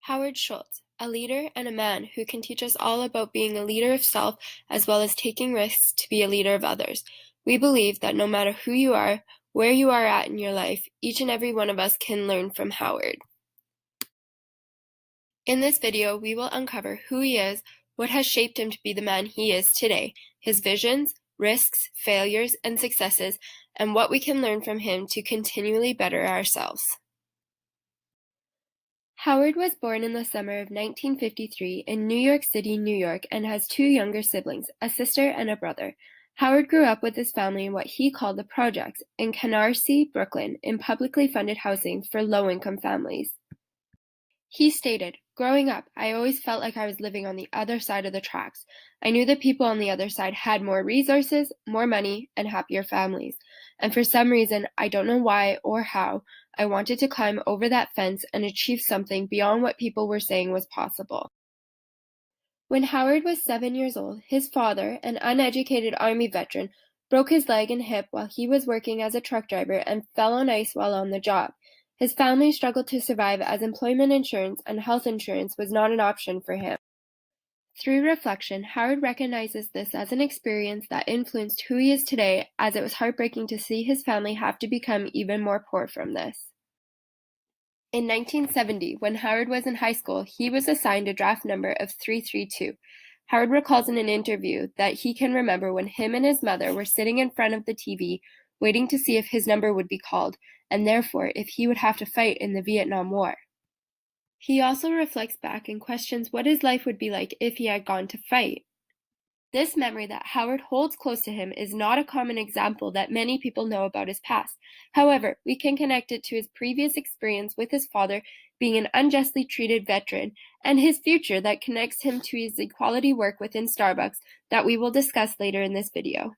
Howard Schultz, a leader and a man who can teach us all about being a leader of self as well as taking risks to be a leader of others. We believe that no matter who you are, where you are at in your life, each and every one of us can learn from Howard. In this video, we will uncover who he is, what has shaped him to be the man he is today, his visions, risks, failures, and successes, and what we can learn from him to continually better ourselves. Howard was born in the summer of 1953 in New York City, New York, and has two younger siblings, a sister and a brother. Howard grew up with his family in what he called the Projects in Canarsie, Brooklyn, in publicly funded housing for low-income families. He stated, "Growing up, I always felt like I was living on the other side of the tracks. I knew that people on the other side had more resources, more money, and happier families. And for some reason, I don't know why or how, I wanted to climb over that fence and achieve something beyond what people were saying was possible." When Howard was 7 years old, his father, an uneducated Army veteran, broke his leg and hip while he was working as a truck driver and fell on ice while on the job. His family struggled to survive as employment insurance and health insurance was not an option for him. Through reflection, Howard recognizes this as an experience that influenced who he is today, as it was heartbreaking to see his family have to become even more poor from this. In 1970, when Howard was in high school, he was assigned a draft number of 332. Howard recalls in an interview that he can remember when him and his mother were sitting in front of the TV, waiting to see if his number would be called, and therefore if he would have to fight in the Vietnam War. He also reflects back and questions what his life would be like if he had gone to fight. This memory that Howard holds close to him is not a common example that many people know about his past. However, we can connect it to his previous experience with his father being an unjustly treated veteran and his future that connects him to his equality work within Starbucks that we will discuss later in this video.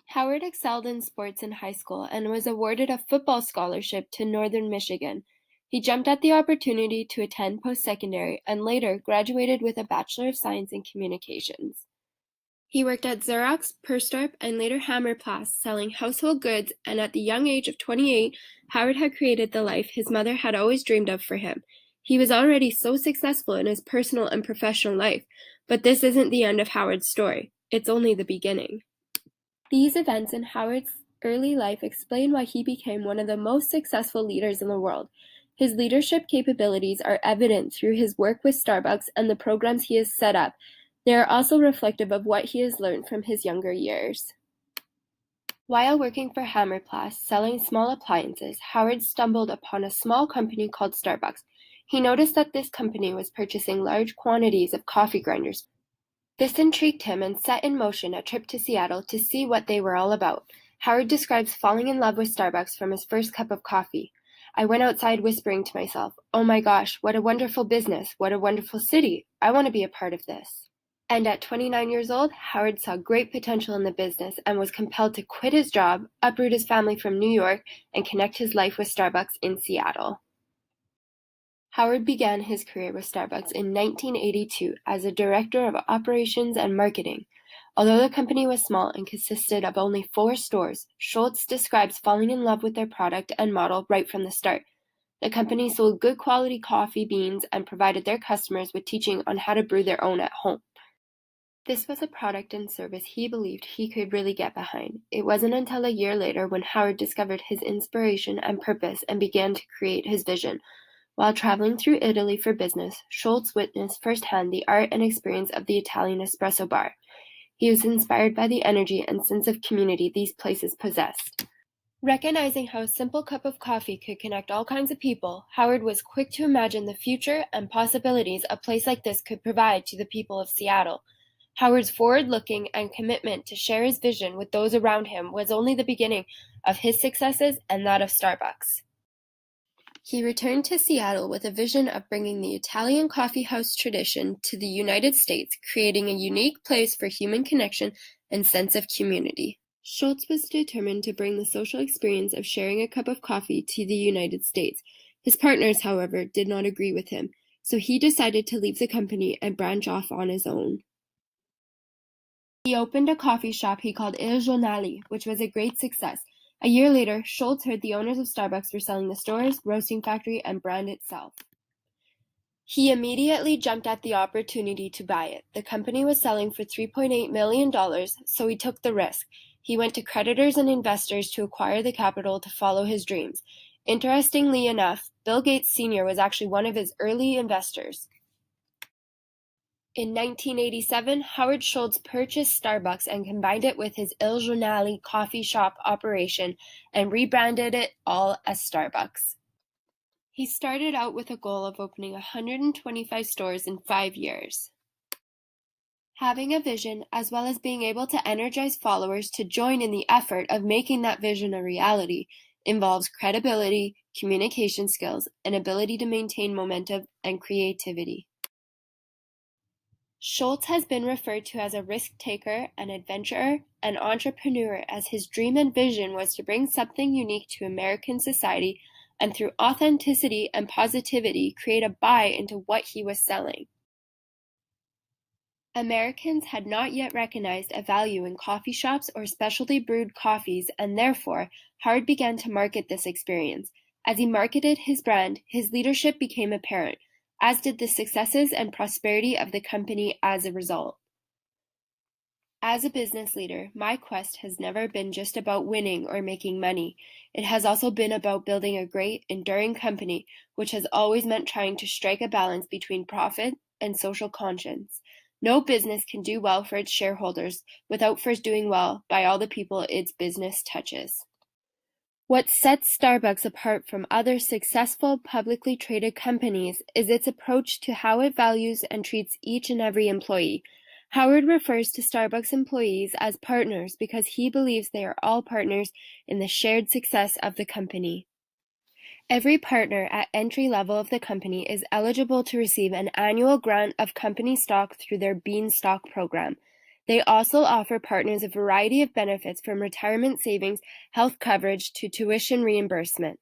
Howard excelled in sports in high school and was awarded a football scholarship to Northern Michigan. He jumped at the opportunity to attend post-secondary and later graduated with a Bachelor of Science in Communications. He worked at Xerox, Perstorp, and later Hammerplast, selling household goods, and at the young age of 28, Howard had created the life his mother had always dreamed of for him. He was already so successful in his personal and professional life, but this isn't the end of Howard's story. It's only the beginning. These events in Howard's early life explain why he became one of the most successful leaders in the world. His leadership capabilities are evident through his work with Starbucks and the programs he has set up. They are also reflective of what he has learned from his younger years. While working for Hammerplast, selling small appliances, Howard stumbled upon a small company called Starbucks. He noticed that this company was purchasing large quantities of coffee grinders. This intrigued him and set in motion a trip to Seattle to see what they were all about. Howard describes falling in love with Starbucks from his first cup of coffee. "I went outside whispering to myself, 'Oh my gosh, what a wonderful business, what a wonderful city. I want to be a part of this.'" And at 29 years old, Howard saw great potential in the business and was compelled to quit his job, uproot his family from New York, and connect his life with Starbucks in Seattle. Howard began his career with Starbucks in 1982 as a director of operations and marketing. Although the company was small and consisted of only 4 stores, Schultz describes falling in love with their product and model right from the start. The company sold good quality coffee beans and provided their customers with teaching on how to brew their own at home. This was a product and service he believed he could really get behind. It wasn't until a year later when Howard discovered his inspiration and purpose and began to create his vision. While traveling through Italy for business, Schultz witnessed firsthand the art and experience of the Italian espresso bar. He was inspired by the energy and sense of community these places possessed. Recognizing how a simple cup of coffee could connect all kinds of people, Howard was quick to imagine the future and possibilities a place like this could provide to the people of Seattle. Howard's forward-looking and commitment to share his vision with those around him was only the beginning of his successes and that of Starbucks. He returned to Seattle with a vision of bringing the Italian coffeehouse tradition to the United States, creating a unique place for human connection and sense of community. Schultz was determined to bring the social experience of sharing a cup of coffee to the United States. His partners, however, did not agree with him, so he decided to leave the company and branch off on his own. He opened a coffee shop he called Il Giornale, which was a great success. A year later, Schultz heard the owners of Starbucks were selling the stores, roasting factory, and brand itself. He immediately jumped at the opportunity to buy it. The company was selling for $3.8 million, so he took the risk. He went to creditors and investors to acquire the capital to follow his dreams. Interestingly enough, Bill Gates Sr. was actually one of his early investors. In 1987, Howard Schultz purchased Starbucks and combined it with his Il Giornale coffee shop operation and rebranded it all as Starbucks. He started out with a goal of opening 125 stores in 5 years. Having a vision, as well as being able to energize followers to join in the effort of making that vision a reality, involves credibility, communication skills, and ability to maintain momentum and creativity. Schultz has been referred to as a risk-taker, an adventurer, an entrepreneur, as his dream and vision was to bring something unique to American society and through authenticity and positivity create a buy into what he was selling. Americans had not yet recognized a value in coffee shops or specialty brewed coffees, and therefore Howard began to market this experience. As he marketed his brand, his leadership became apparent, as did the successes and prosperity of the company as a result. As a business leader, my quest has never been just about winning or making money. It has also been about building a great, enduring company, which has always meant trying to strike a balance between profit and social conscience. No business can do well for its shareholders without first doing well by all the people its business touches. What sets Starbucks apart from other successful publicly traded companies is its approach to how it values and treats each and every employee. Howard refers to Starbucks employees as partners because he believes they are all partners in the shared success of the company. Every partner at entry level of the company is eligible to receive an annual grant of company stock through their Bean Stock program. They also offer partners a variety of benefits from retirement savings, health coverage, to tuition reimbursement.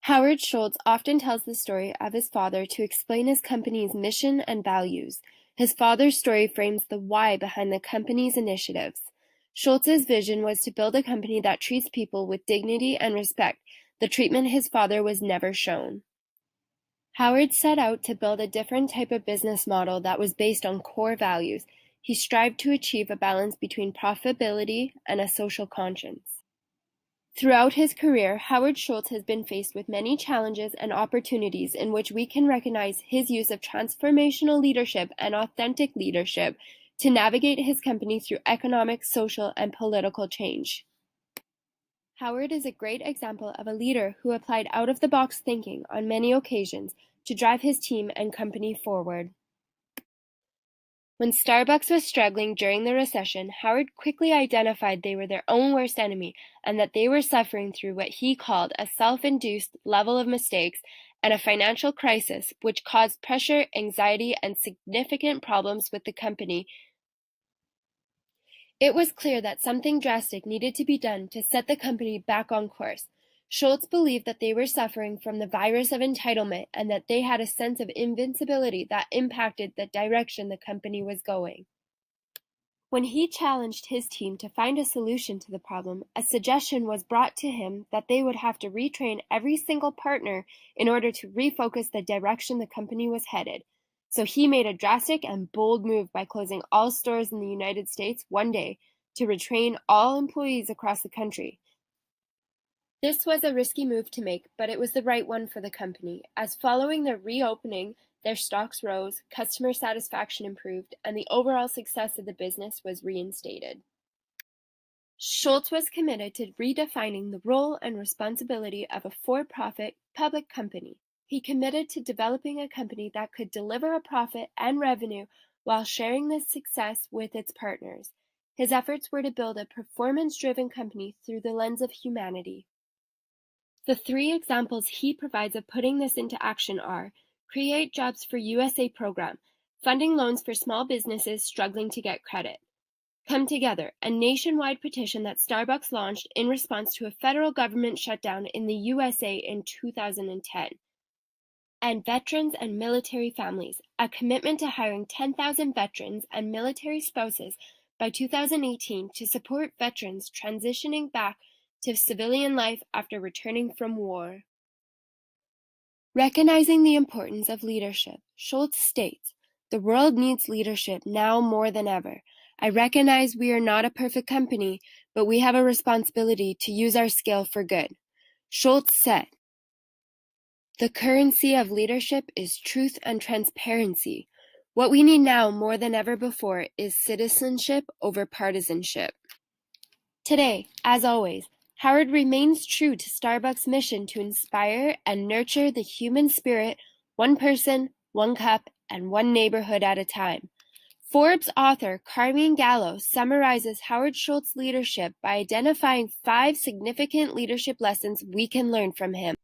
Howard Schultz often tells the story of his father to explain his company's mission and values. His father's story frames the why behind the company's initiatives. Schultz's vision was to build a company that treats people with dignity and respect, the treatment his father was never shown. Howard set out to build a different type of business model that was based on core values. He strived to achieve a balance between profitability and a social conscience. Throughout his career, Howard Schultz has been faced with many challenges and opportunities in which we can recognize his use of transformational leadership and authentic leadership to navigate his company through economic, social, and political change. Howard is a great example of a leader who applied out-of-the-box thinking on many occasions to drive his team and company forward. When Starbucks was struggling during the recession, Howard quickly identified they were their own worst enemy and that they were suffering through what he called a self-induced level of mistakes and a financial crisis which caused pressure, anxiety, and significant problems with the company. It was clear that something drastic needed to be done to set the company back on course. Schultz believed that they were suffering from the virus of entitlement and that they had a sense of invincibility that impacted the direction the company was going. When he challenged his team to find a solution to the problem, a suggestion was brought to him that they would have to retrain every single partner in order to refocus the direction the company was headed. So he made a drastic and bold move by closing all stores in the United States one day to retrain all employees across the country. This was a risky move to make, but it was the right one for the company, as following the reopening, their stocks rose, customer satisfaction improved, and the overall success of the business was reinstated. Schultz was committed to redefining the role and responsibility of a for-profit public company. He committed to developing a company that could deliver a profit and revenue while sharing this success with its partners. His efforts were to build a performance-driven company through the lens of humanity. The 3 examples he provides of putting this into action are: Create Jobs for USA program, funding loans for small businesses struggling to get credit; Come Together, a nationwide petition that Starbucks launched in response to a federal government shutdown in the USA in 2010; and Veterans and Military Families, a commitment to hiring 10,000 veterans and military spouses by 2018 to support veterans transitioning back to civilian life after returning from war. Recognizing the importance of leadership, Schultz states, "The world needs leadership now more than ever. I recognize we are not a perfect company, but we have a responsibility to use our skill for good." Schultz said, "The currency of leadership is truth and transparency. What we need now more than ever before is citizenship over partisanship." Today, as always, Howard remains true to Starbucks' mission to inspire and nurture the human spirit, one person, one cup, and one neighborhood at a time. Forbes author Carmine Gallo summarizes Howard Schultz's leadership by identifying 5 significant leadership lessons we can learn from him.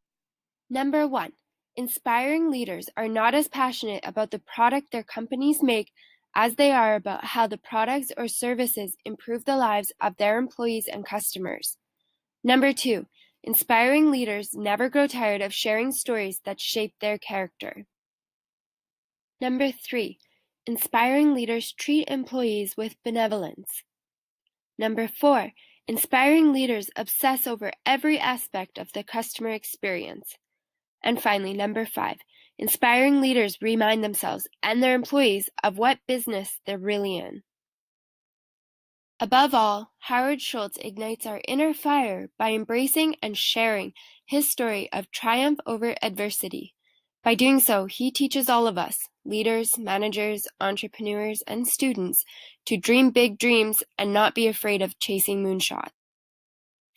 Number 1. Inspiring leaders are not as passionate about the product their companies make as they are about how the products or services improve the lives of their employees and customers. Number 2. Inspiring leaders never grow tired of sharing stories that shape their character. Number 3. Inspiring leaders treat employees with benevolence. Number 4. Inspiring leaders obsess over every aspect of the customer experience. And finally, number 5. Inspiring leaders remind themselves and their employees of what business they're really in. Above all, Howard Schultz ignites our inner fire by embracing and sharing his story of triumph over adversity. By doing so, he teaches all of us, leaders, managers, entrepreneurs, and students, to dream big dreams and not be afraid of chasing moonshots.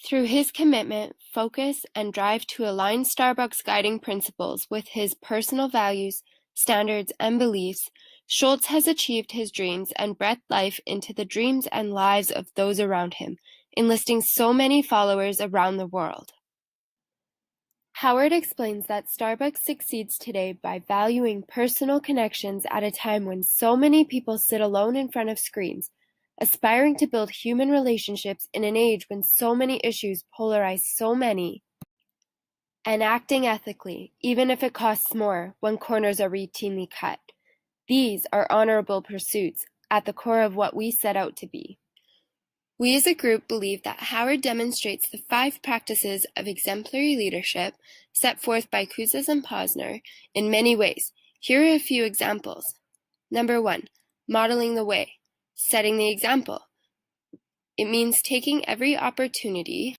Through his commitment, focus, and drive to align Starbucks' guiding principles with his personal values, standards, and beliefs, Schultz has achieved his dreams and breathed life into the dreams and lives of those around him, enlisting so many followers around the world. Howard explains that Starbucks succeeds today by valuing personal connections at a time when so many people sit alone in front of screens, aspiring to build human relationships in an age when so many issues polarize so many, and acting ethically, even if it costs more when corners are routinely cut. These are honorable pursuits at the core of what we set out to be. We as a group believe that Howard demonstrates the 5 practices of exemplary leadership set forth by Kouzes and Posner in many ways. Here are a few examples. Number 1, modeling the way, setting the example. It means taking every opportunity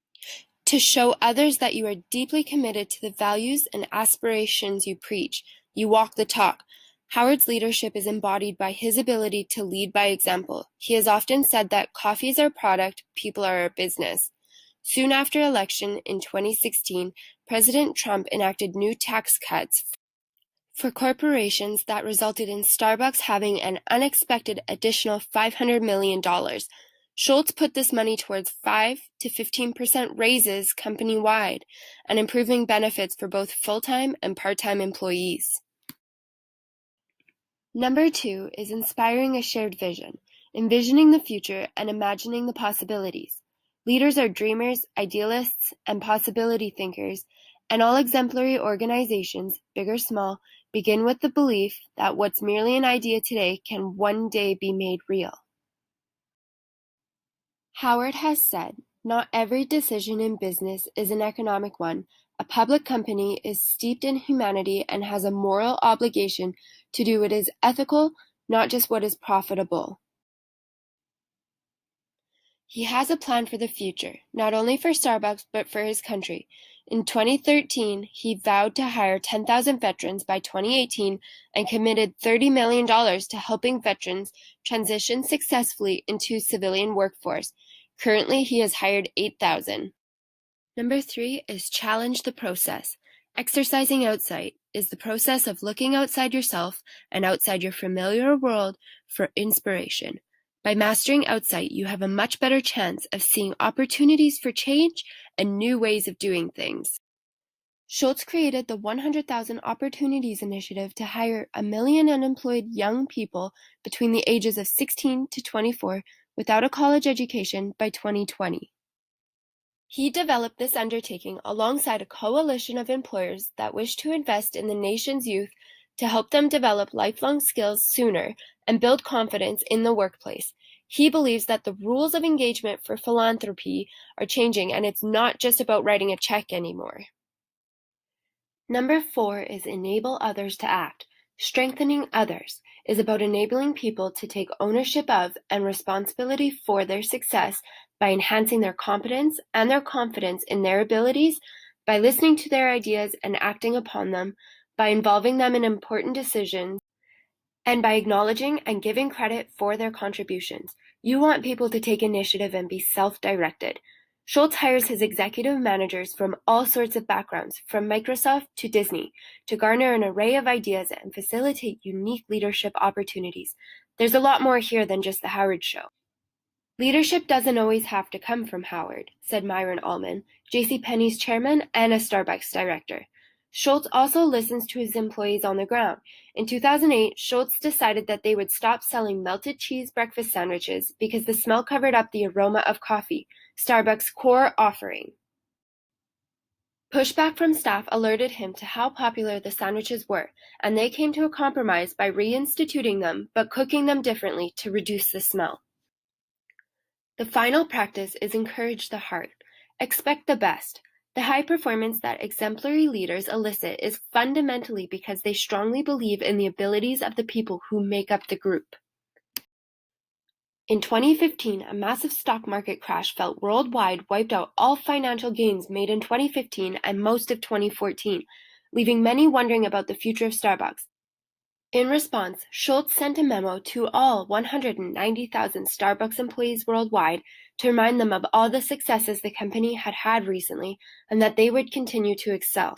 to show others that you are deeply committed to the values and aspirations you preach. You walk the talk. Howard's leadership is embodied by his ability to lead by example. He has often said that coffee is our product, people are our business. Soon after election in 2016, President Trump enacted new tax cuts for corporations that resulted in Starbucks having an unexpected additional $500 million. Schultz put this money towards 5 to 15% raises company-wide and improving benefits for both full-time and part-time employees. Number 2 is inspiring a shared vision, envisioning the future and imagining the possibilities. Leaders are dreamers, idealists, and possibility thinkers, and all exemplary organizations, big or small, begin with the belief that what's merely an idea today can one day be made real. Howard has said, "Not every decision in business is an economic one. A public company is steeped in humanity and has a moral obligation to do what is ethical, not just what is profitable." He has a plan for the future, not only for Starbucks but for his country. In 2013, he vowed to hire 10,000 veterans by 2018 and committed $30 million to helping veterans transition successfully into civilian workforce. Currently, he has hired 8,000. Number 3 is challenge the process. Exercising outside is the process of looking outside yourself and outside your familiar world for inspiration. By mastering outside, you have a much better chance of seeing opportunities for change and new ways of doing things. Schultz created the 100,000 Opportunities Initiative to hire 1 million unemployed young people between the ages of 16 to 24 without a college education by 2020. He developed this undertaking alongside a coalition of employers that wish to invest in the nation's youth to help them develop lifelong skills sooner and build confidence in the workplace. He believes that the rules of engagement for philanthropy are changing and it's not just about writing a check anymore. Number 4 is enable others to act. Strengthening others is about enabling people to take ownership of and responsibility for their success by enhancing their competence and their confidence in their abilities, by listening to their ideas and acting upon them, by involving them in important decisions, and by acknowledging and giving credit for their contributions. You want people to take initiative and be self-directed. Schultz hires his executive managers from all sorts of backgrounds, from Microsoft to Disney, to garner an array of ideas and facilitate unique leadership opportunities. There's a lot more here than just the Howard Show. Leadership doesn't always have to come from Howard, said Myron Ullman, JCPenney's chairman and a Starbucks director. Schultz also listens to his employees on the ground. In 2008, Schultz decided that they would stop selling melted cheese breakfast sandwiches because the smell covered up the aroma of coffee, Starbucks' core offering. Pushback from staff alerted him to how popular the sandwiches were, and they came to a compromise by reinstituting them but cooking them differently to reduce the smell. The final practice is encourage the heart. Expect the best. The high performance that exemplary leaders elicit is fundamentally because they strongly believe in the abilities of the people who make up the group. In 2015, a massive stock market crash felt worldwide wiped out all financial gains made in 2015 and most of 2014, leaving many wondering about the future of Starbucks. In response, Schultz sent a memo to all 190,000 Starbucks employees worldwide to remind them of all the successes the company had had recently and that they would continue to excel.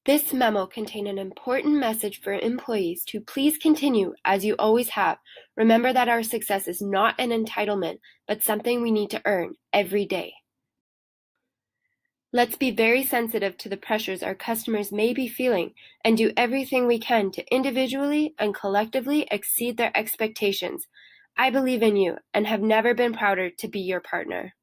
This memo contained an important message for employees to please continue as you always have. Remember that our success is not an entitlement, but something we need to earn every day. Let's be very sensitive to the pressures our customers may be feeling and do everything we can to individually and collectively exceed their expectations. I believe in you and have never been prouder to be your partner.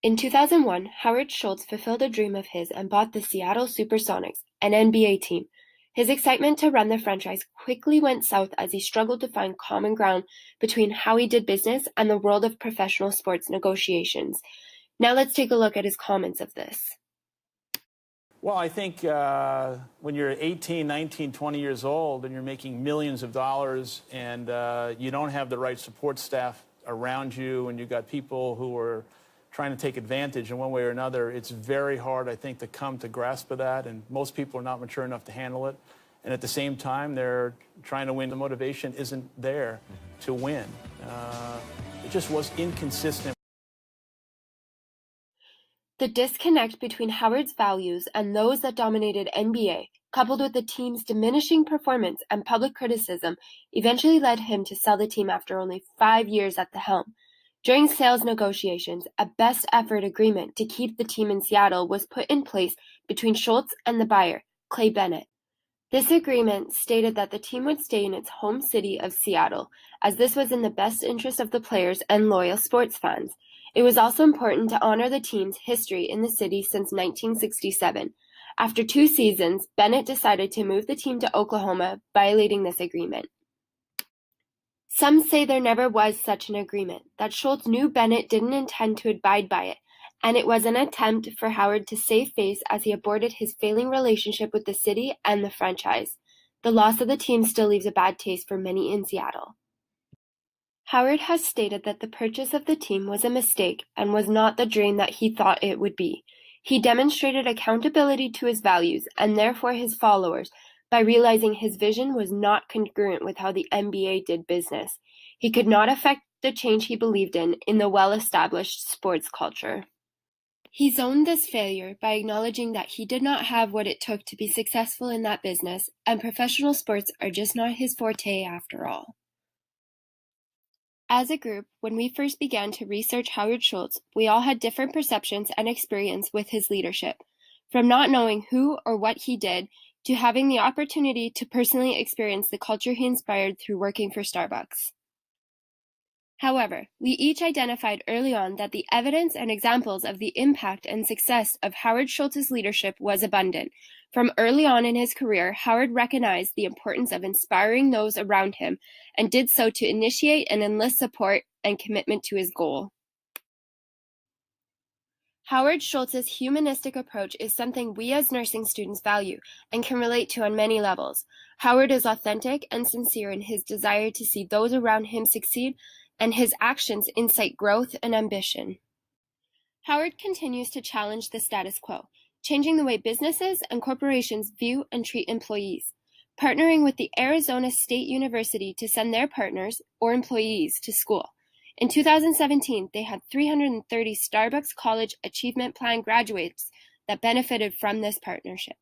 In 2001, Howard Schultz fulfilled a dream of his and bought the Seattle Supersonics, an NBA team. His excitement to run the franchise quickly went south as he struggled to find common ground between how he did business and the world of professional sports negotiations. Now let's take a look at his comments of this. Well, I think when you're 18, 19, 20 years old and you're making millions of dollars and you don't have the right support staff around you and you've got people who are trying to take advantage in one way or another, it's very hard, I think, to come to grasp of that, and most people are not mature enough to handle it. And at the same time, they're trying to win. The motivation isn't there to win. It just was inconsistent. The disconnect between Howard's values and those that dominated NBA, coupled with the team's diminishing performance and public criticism, eventually led him to sell the team after only 5 years at the helm. During sales negotiations, a best effort agreement to keep the team in Seattle was put in place between Schultz and the buyer, Clay Bennett. This agreement stated that the team would stay in its home city of Seattle, as this was in the best interest of the players and loyal sports fans. It was also important to honor the team's history in the city since 1967. After 2 seasons, Bennett decided to move the team to Oklahoma, violating this agreement. Some say there never was such an agreement, that Schultz knew Bennett didn't intend to abide by it, and it was an attempt for Howard to save face as he aborted his failing relationship with the city and the franchise. The loss of the team still leaves a bad taste for many in Seattle. Howard has stated that the purchase of the team was a mistake and was not the dream that he thought it would be. He demonstrated accountability to his values and therefore his followers by realizing his vision was not congruent with how the NBA did business. He could not affect the change he believed in the well-established sports culture. He's owned this failure by acknowledging that he did not have what it took to be successful in that business, and professional sports are just not his forte after all. As a group, when we first began to research Howard Schultz, we all had different perceptions and experience with his leadership, from not knowing who or what he did to having the opportunity to personally experience the culture he inspired through working for Starbucks. However, we each identified early on that the evidence and examples of the impact and success of Howard Schultz's leadership was abundant. From early on in his career, Howard recognized the importance of inspiring those around him and did so to initiate and enlist support and commitment to his goal. Howard Schultz's humanistic approach is something we as nursing students value and can relate to on many levels. Howard is authentic and sincere in his desire to see those around him succeed, and his actions incite growth and ambition. Howard continues to challenge the status quo, changing the way businesses and corporations view and treat employees, partnering with the Arizona State University to send their partners or employees to school. In 2017, they had 330 Starbucks College Achievement Plan graduates that benefited from this partnership.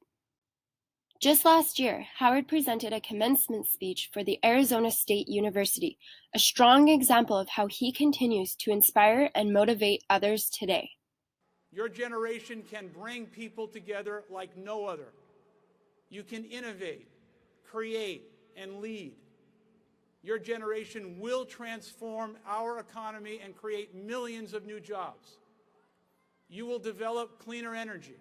Just last year, Howard presented a commencement speech for the Arizona State University, a strong example of how he continues to inspire and motivate others today. Your generation can bring people together like no other. You can innovate, create, and lead. Your generation will transform our economy and create millions of new jobs. You will develop cleaner energy.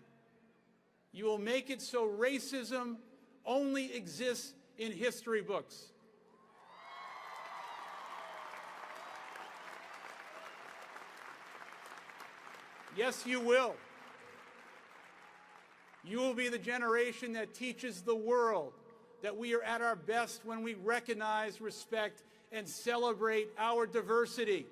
You will make it so racism only exists in history books. Yes, you will. You will be the generation that teaches the world that we are at our best when we recognize, respect, and celebrate our diversity.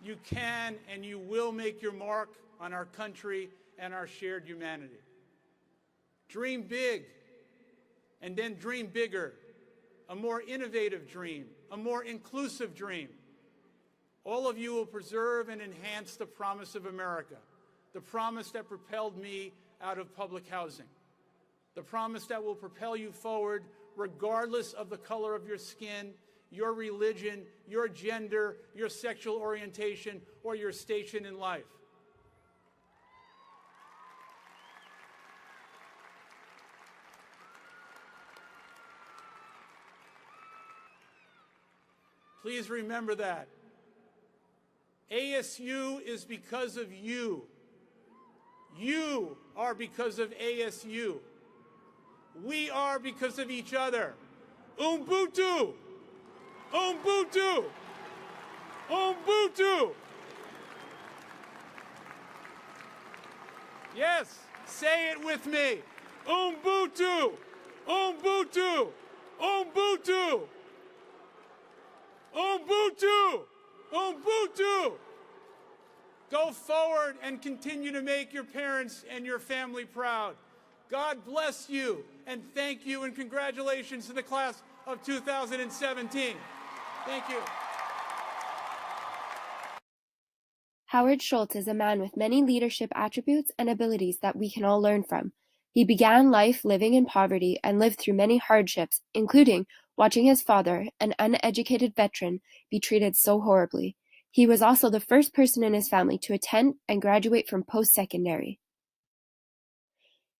You can and you will make your mark on our country and our shared humanity. Dream big, and then dream bigger. A more innovative dream, a more inclusive dream. All of you will preserve and enhance the promise of America, the promise that propelled me out of public housing, the promise that will propel you forward regardless of the color of your skin, your religion, your gender, your sexual orientation, or your station in life. Please remember that. ASU is because of you. You are because of ASU. We are because of each other. Ubuntu! Ubuntu! Ubuntu! Yes, say it with me. Ubuntu! Ubuntu! Ubuntu! Ubuntu! Ubuntu! Go forward and continue to make your parents and your family proud. God bless you, and thank you, and congratulations to the class of 2017. Thank you. Howard Schultz is a man with many leadership attributes and abilities that we can all learn from. He began life living in poverty and lived through many hardships, including watching his father, an uneducated veteran, be treated so horribly. He was also the first person in his family to attend and graduate from post-secondary.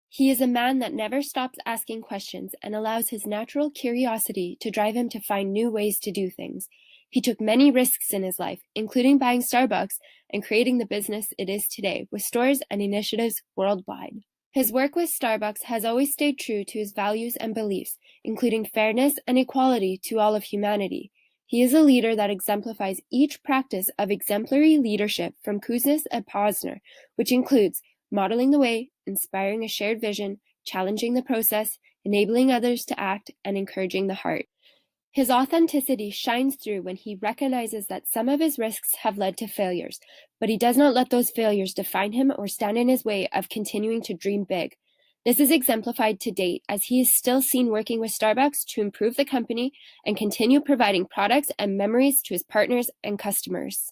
He is a man that never stops asking questions and allows his natural curiosity to drive him to find new ways to do things. He took many risks in his life, including buying Starbucks and creating the business it is today, with stores and initiatives worldwide. His work with Starbucks has always stayed true to his values and beliefs, including fairness and equality to all of humanity. He is a leader that exemplifies each practice of exemplary leadership from Kuznets and Posner, which includes modeling the way, inspiring a shared vision, challenging the process, enabling others to act, and encouraging the heart. His authenticity shines through when he recognizes that some of his risks have led to failures, but he does not let those failures define him or stand in his way of continuing to dream big. This is exemplified to date as he is still seen working with Starbucks to improve the company and continue providing products and memories to his partners and customers.